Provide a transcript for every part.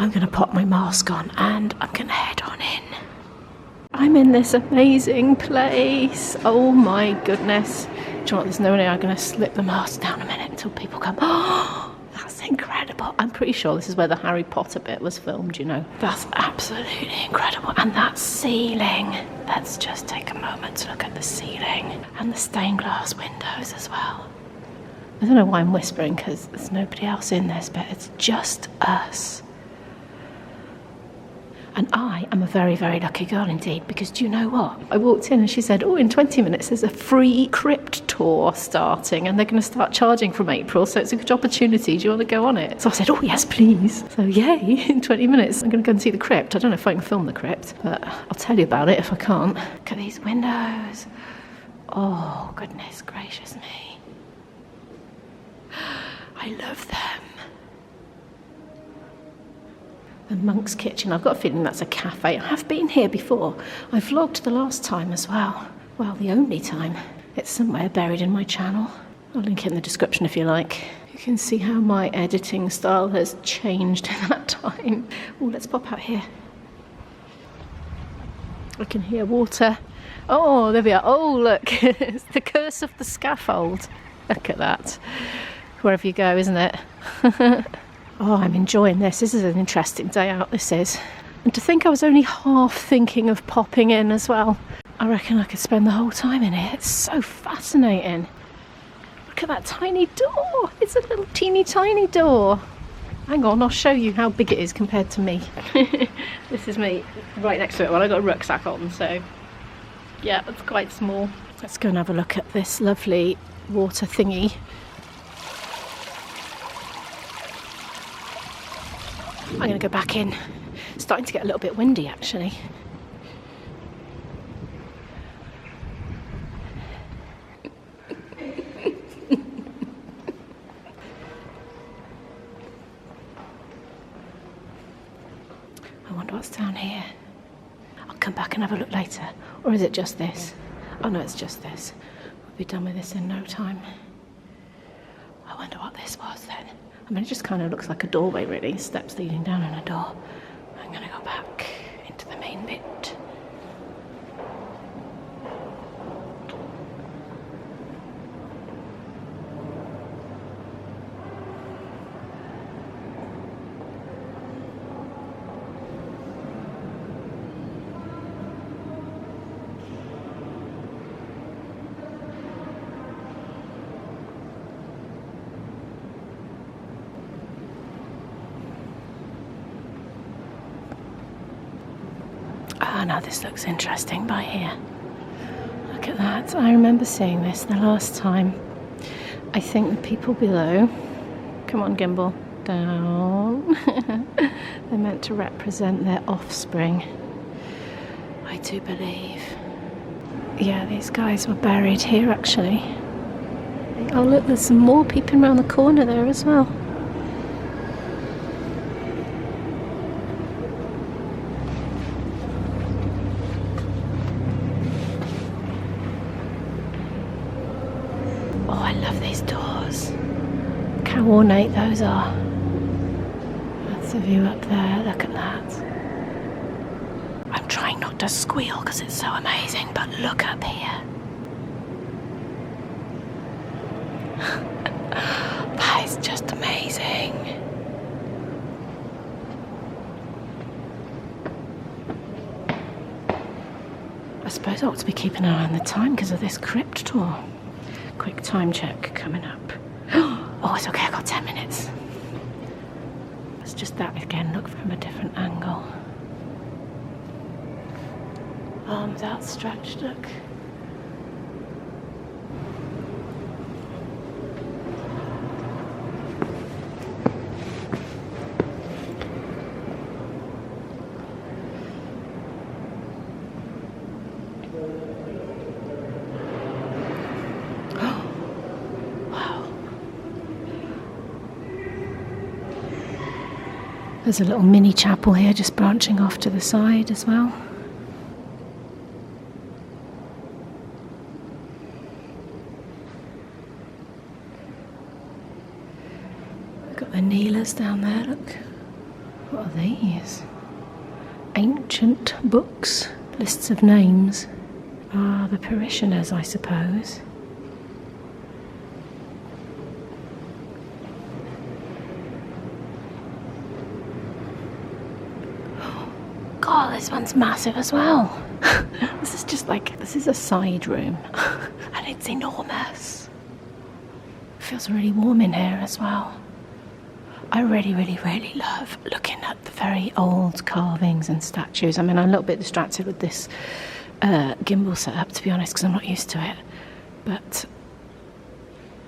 I'm going to pop my mask on and I'm going to head on in. I'm in this amazing place. Oh my goodness. Do you know what? There's no way I'm going to slip the mask down a minute until people come. Oh, that's incredible. I'm pretty sure this is where the Harry Potter bit was filmed, you know. That's absolutely incredible. And that ceiling. Let's just take a moment to look at the ceiling. And the stained glass windows as well. I don't know why I'm whispering because there's nobody else in this, but it's just us. And I am a very, very lucky girl indeed, because do you know what? I walked in and she said, oh, in 20 minutes there's a free crypt tour starting and they're going to start charging from April, so it's a good opportunity. Do you want to go on it? So I said, oh, yes, please. So yay, in 20 minutes I'm going to go and see the crypt. I don't know if I can film the crypt, but I'll tell you about it if I can't. Look at these windows. Oh, goodness gracious me. I love them. The Monk's Kitchen. I've got a feeling that's a cafe. I have been here before. I vlogged the last time as well. Well, the only time. It's somewhere buried in my channel. I'll link it in the description if you like. You can see how my editing style has changed in that time. Oh, let's pop out here. I can hear water. Oh, there we are. Oh, look. It's the curse of the scaffold. Look at that. Wherever you go, isn't it? Oh, I'm enjoying this. This is an interesting day out, this is. And to think I was only half thinking of popping in as well. I reckon I could spend the whole time in here. It's so fascinating. Look at that tiny door. It's a little teeny tiny door. Hang on, I'll show you how big it is compared to me. This is me right next to it. Well, I got a rucksack on, so yeah, it's quite small. Let's go and have a look at this lovely water thingy. I'm going to go back in. It's starting to get a little bit windy actually. I wonder what's down here. I'll come back and have a look later. Or is it just this? Oh no, it's just this. We'll be done with this in no time. I wonder what this was then. I mean, it just kind of looks like a doorway, really. Steps leading down in a door. I'm going to go back into the main bit. Oh, now this looks interesting by here. Look at that. I remember seeing this the last time. I think the people below, come on Gimbal, down. They're meant to represent their offspring. I do believe. Yeah, these guys were buried here actually. Oh look, there's some more peeping around the corner there as well. Oh, I love these doors. Look how ornate those are. That's the view up there, look at that. I'm trying not to squeal because it's so amazing, but look up here. That is just amazing. I suppose I ought to be keeping an eye on the time because of this crypt tour. Quick time check coming up. Oh, it's okay, I've got 10 minutes. It's just that again, look from a different angle. Arms outstretched, look. There's a little mini chapel here just branching off to the side as well. We've got the kneelers down there, look. What are these? Ancient books, lists of names. Ah, the parishioners, I suppose. God, this one's massive as well. This is just like, this is a side room. And it's enormous. It feels really warm in here as well. I really, really, really love looking at the very old carvings and statues. I mean, I'm a little bit distracted with this gimbal setup, to be honest, because I'm not used to it. But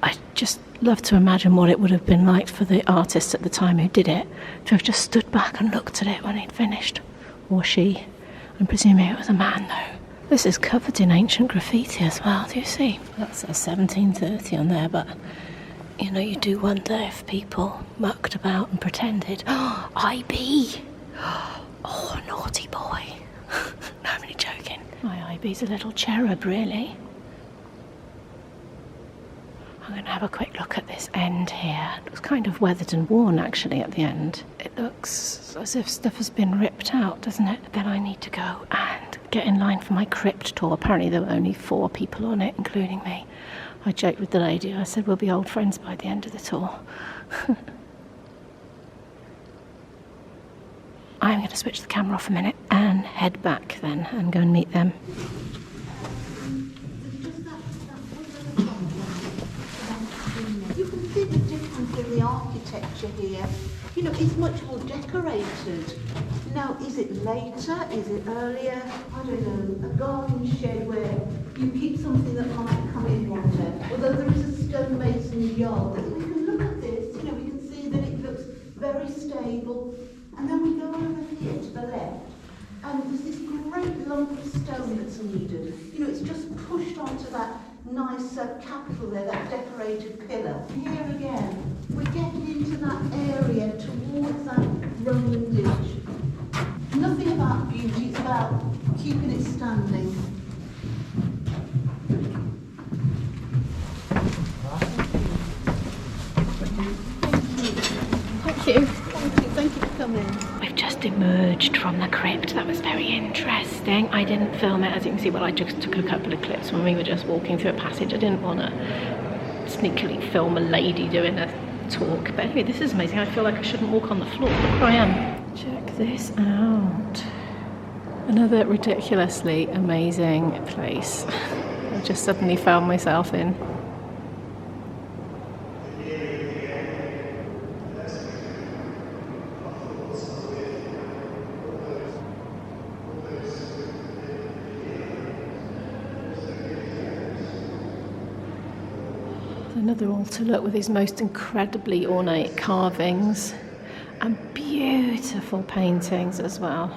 I just love to imagine what it would have been like for the artist at the time who did it to have just stood back and looked at it when he'd finished. Or she. I'm presuming it was a man, though. This is covered in ancient graffiti as well, do you see? That's a 1730 on there, but you know, you do wonder if people mucked about and pretended. Oh, IB! Oh, naughty boy. No, I'm really joking. My IB's a little cherub, really. I'm going to have a quick look at this end here. It looks kind of weathered and worn, actually, at the end. It looks as if stuff has been ripped out, doesn't it? Then I need to go and get in line for my crypt tour. Apparently there were only 4 people on it, including me. I joked with the lady. I said we'll be old friends by the end of the tour. I'm going to switch the camera off a minute and head back then and go and meet them. You can see the difference in the architecture here. You know, it's much more decorated. Now, is it later? Is it earlier? I don't know, a garden shed where you keep something that might come in one day. Although there is a stonemason yard. We can look at this, you know, we can see that it looks very stable. And then we go over here to the left. And there's this great lump of stone that's needed. You know, it's just pushed onto that nice capital there, that decorated pillar. Here again, we're getting into that area towards that Roman ditch. Nothing about beauty, it's about keeping it standing. Thank you. Thank you for coming. We've just emerged from the crypt. That was very interesting. I didn't film it, as you can see, but I just took a couple of clips when we were just walking through a passage. I didn't want to sneakily film a lady doing a talk. But anyway, this is amazing. I feel like I shouldn't walk on the floor, but here I am. Check this out. Another ridiculously amazing place I just suddenly found myself in. Another altar, look, with these most incredibly ornate carvings and beautiful paintings as well.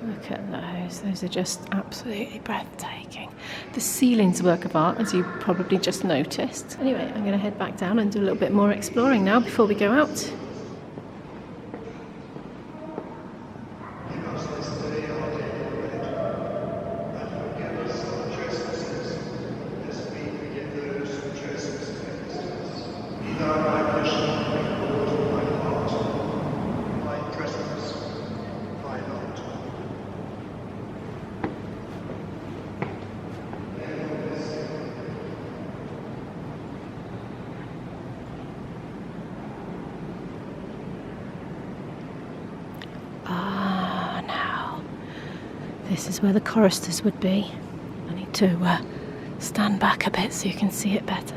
Look at those are just absolutely breathtaking. The ceiling's a work of art, as you probably just noticed. Anyway, I'm going to head back down and do a little bit more exploring now before we go out. This is where the choristers would be. I need to stand back a bit so you can see it better.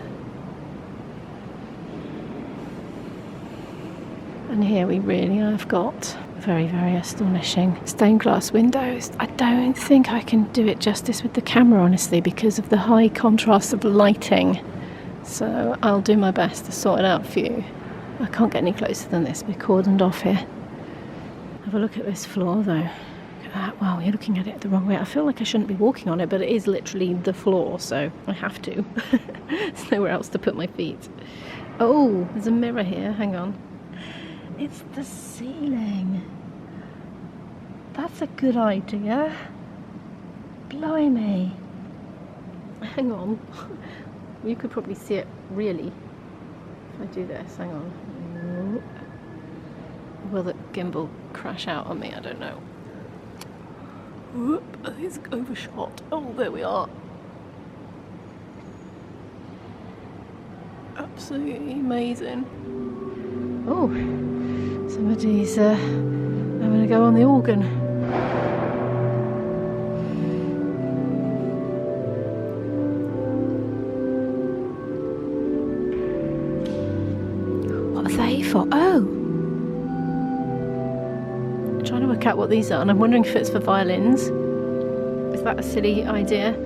And here we really have got very, very astonishing stained glass windows. I don't think I can do it justice with the camera, honestly, because of the high contrast of lighting. So I'll do my best to sort it out for you. I can't get any closer than this. We're cordoned off here. Have a look at this floor, though. Wow, you're looking at it the wrong way. I feel like I shouldn't be walking on it, but it is literally the floor, so I have to. There's nowhere else to put my feet. Oh, there's a mirror here. Hang on. It's the ceiling. That's a good idea. Blimey. Hang on. You could probably see it, really, if I do this. Hang on. Will the gimbal crash out on me? I don't know. Whoop, I think it's overshot. Oh, there we are. Absolutely amazing. Oh, somebody's having a go on the organ. What are they for? Oh! I'm trying to work out what these are, and I'm wondering if it's for violins. Is that a silly idea?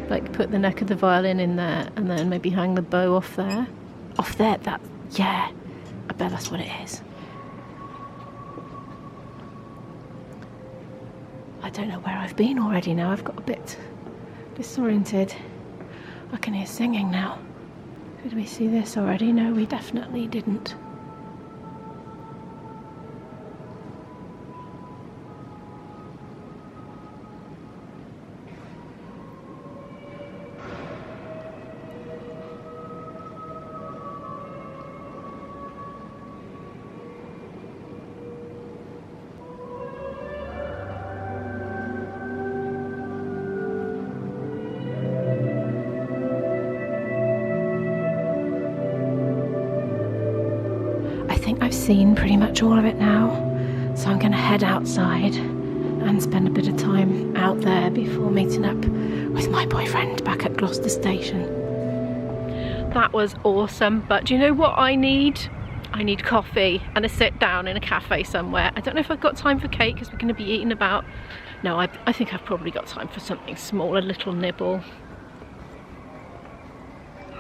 Like put the neck of the violin in there and then maybe hang the bow off there? Off there, that, yeah. I bet that's what it is. I don't know where I've been already now. I've got a bit disoriented. I can hear singing now. Did we see this already? No, we definitely didn't. I've seen pretty much all of it now, so I'm going to head outside and spend a bit of time out there before meeting up with my boyfriend back at Gloucester Station. That was awesome, but do you know what I need? I need coffee and a sit down in a cafe somewhere. I don't know if I've got time for cake because we're going to be eating about... No, I think I've probably got time for something small, a little nibble.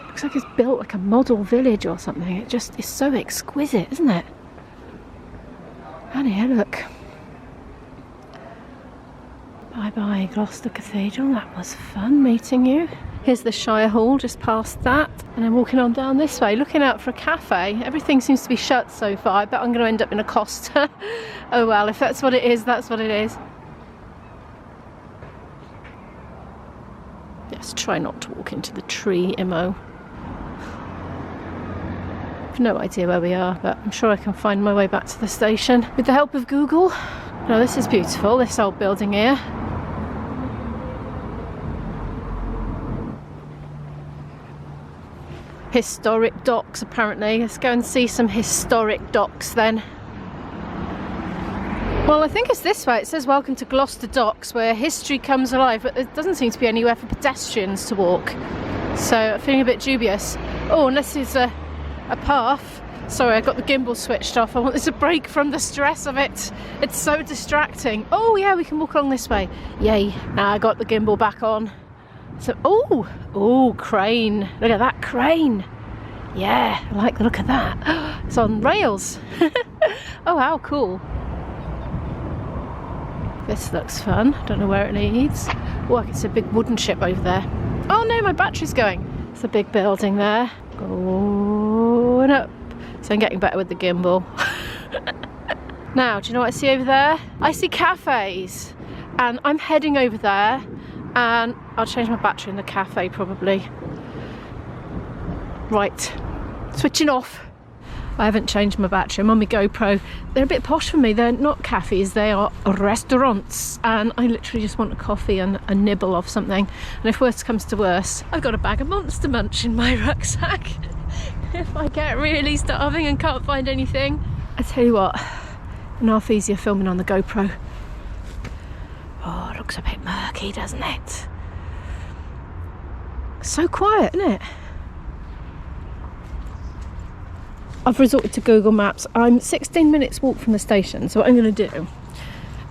Looks like it's built like a model village or something. It just is so exquisite, isn't it? And here, look. Bye bye, Gloucester Cathedral. That was fun meeting you. Here's the Shire Hall just past that. And I'm walking on down this way, looking out for a cafe. Everything seems to be shut so far. I bet I'm going to end up in a Costa. Oh well, if that's what it is, that's what it is. Yes, try not to walk into the tree, Imo. No idea where we are, but I'm sure I can find my way back to the station with the help of Google. Now this is beautiful, this old building here. Historic docks apparently. Let's go and see some historic docks then. Well, I think it's this way. It says welcome to Gloucester Docks, where history comes alive, but there doesn't seem to be anywhere for pedestrians to walk. So I'm feeling a bit dubious. Oh, unless it's a path. Sorry, I got the gimbal switched off. I want this to break from the stress of it. It's so distracting. Oh yeah, we can walk along this way. Yay. Now I got the gimbal back on. So, oh, crane. Look at that crane. Yeah, I like the look of that. It's on rails. Oh, how cool. This looks fun. Don't know where it leads. Oh, it's a big wooden ship over there. Oh no, my battery's going. It's a big building there. Going up. So I'm getting better with the gimbal. Now, do you know what I see over there? I see cafes. And I'm heading over there. And I'll change my battery in the cafe probably. Right. Switching off. I haven't changed my battery. I'm on my GoPro. They're a bit posh for me. They're not cafes, they are restaurants. And I literally just want a coffee and a nibble of something. And if worse comes to worse, I've got a bag of Monster Munch in my rucksack. If I get really starving and can't find anything. I tell you what, an half easier filming on the GoPro. Oh, it looks a bit murky, doesn't it? So quiet, isn't it? I've resorted to Google Maps. I'm 16 minutes walk from the station, so what I'm going to do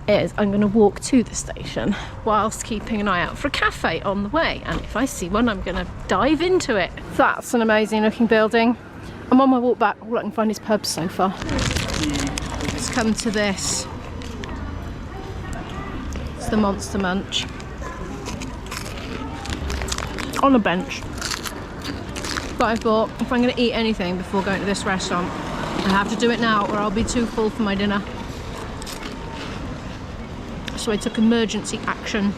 is I'm going to walk to the station whilst keeping an eye out for a cafe on the way, and if I see one I'm going to dive into it. That's an amazing looking building. I'm on my walk back. All I can find is pubs so far. Let's come to this. It's the Monster Munch. On a bench. But I thought, if I'm going to eat anything before going to this restaurant, I have to do it now or I'll be too full for my dinner. So I took emergency action.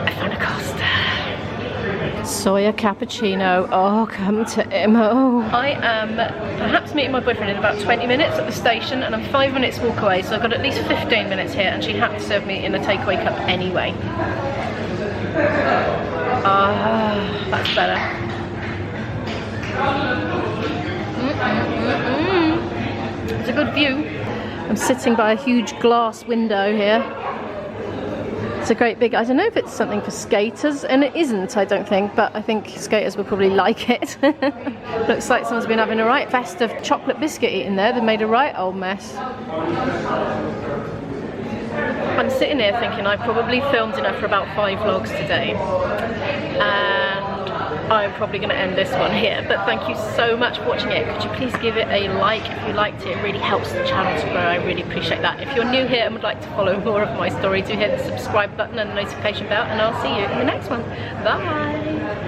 I found a Costa. Soya cappuccino. Oh, come to Imo. I am perhaps meeting my boyfriend in about 20 minutes at the station, and I'm 5 minutes walk away, so I've got at least 15 minutes here, and she had to serve me in a takeaway cup anyway. Ah, that's better. It's a good view. I'm sitting by a huge glass window here. It's a great big, I don't know if it's something for skaters, and it isn't, I don't think, but I think skaters will probably like it. Looks like someone's been having a right fest of chocolate biscuit eating there. They've made a right old mess. I'm sitting here thinking I probably filmed enough for about 5 vlogs today, and I'm probably going to end this one here, but thank you so much for watching it. Could you please give it a like if you liked it? It really helps the channel to grow. I really appreciate that. If you're new here and would like to follow more of my story, do hit the subscribe button and the notification bell, and I'll see you in the next one. Bye!